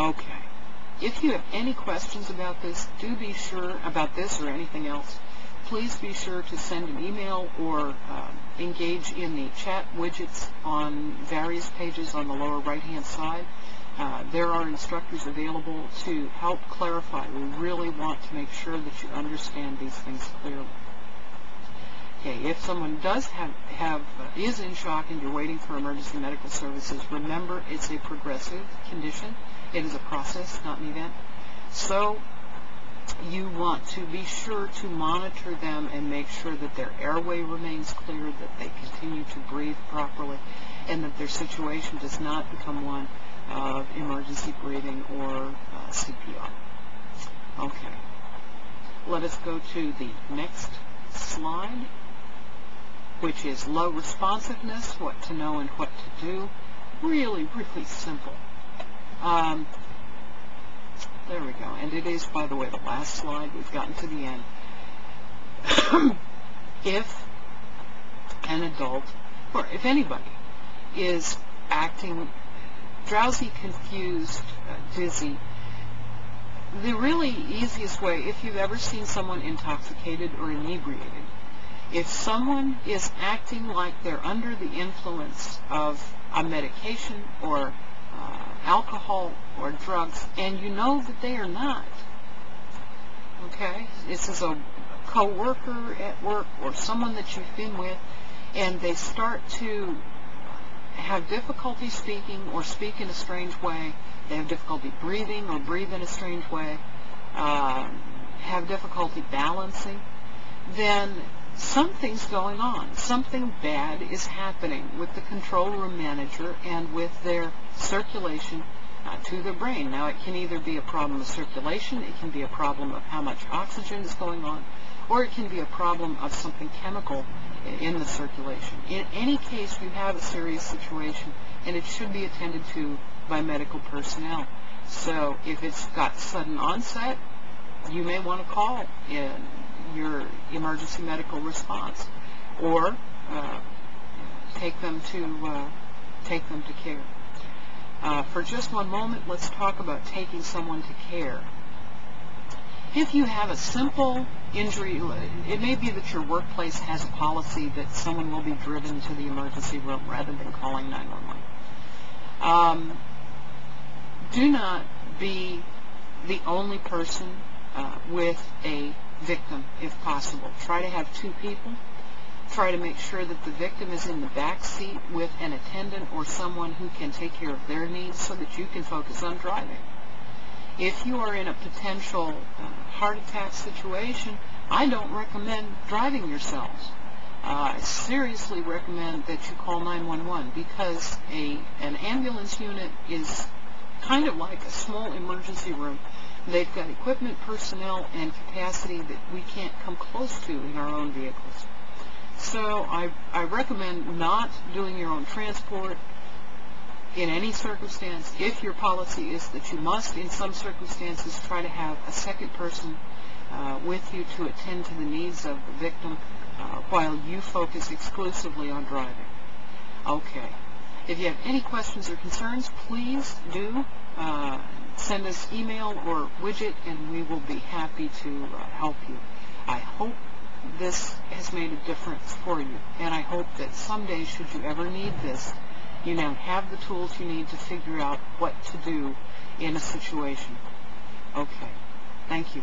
Okay. If you have any questions about this, do be sure, about this or anything else, please be sure to send an email or engage in the chat widgets on various pages on the lower right-hand side. There are instructors available to help clarify. We really want to make sure that you understand these things clearly. Okay, if someone does is in shock and you're waiting for emergency medical services, remember it's a progressive condition. It is a process, not an event. So you want to be sure to monitor them and make sure that their airway remains clear, that they continue to breathe properly, and that their situation does not become one of emergency breathing or CPR. Okay. Let us go to the next slide, which is low responsiveness, what to know and what to do. Really, really simple. There we go. And it is, by the way, the last slide. We've gotten to the end. If an adult, or if anybody, is acting drowsy, confused, dizzy, the really easiest way, if you've ever seen someone intoxicated or inebriated, if someone is acting like they're under the influence of a medication or alcohol or drugs, and you know that they are not, okay? This is a co-worker at work or someone that you've been with, and they start to have difficulty speaking or speak in a strange way, they have difficulty breathing or breathe in a strange way, have difficulty balancing, then something's going on. Something bad is happening with the control room manager and with their circulation to the brain. Now, it can either be a problem of circulation, it can be a problem of how much oxygen is going on, or it can be a problem of something chemical in the circulation. In any case, you have a serious situation, and it should be attended to by medical personnel. So if it's got sudden onset, you may want to call in your emergency medical response, or take them to care. For just one moment, let's talk about taking someone to care. If you have a simple injury, it may be that your workplace has a policy that someone will be driven to the emergency room rather than calling 911. Do not be the only person with a victim, if possible. Try to have two people. Try to make sure that the victim is in the back seat with an attendant or someone who can take care of their needs so that you can focus on driving. If you are in a potential heart attack situation, I don't recommend driving yourselves. I seriously recommend that you call 911, because an ambulance unit is kind of like a small emergency room. They've got equipment, personnel, and capacity that we can't come close to in our own vehicles. So I recommend not doing your own transport in any circumstance. If your policy is that you must, in some circumstances, try to have a second person with you to attend to the needs of the victim while you focus exclusively on driving. Okay. If you have any questions or concerns, please do send us email or widget, and we will be happy to help you. I hope this has made a difference for you, and I hope that someday, should you ever need this, you now have the tools you need to figure out what to do in a situation. Okay. Thank you.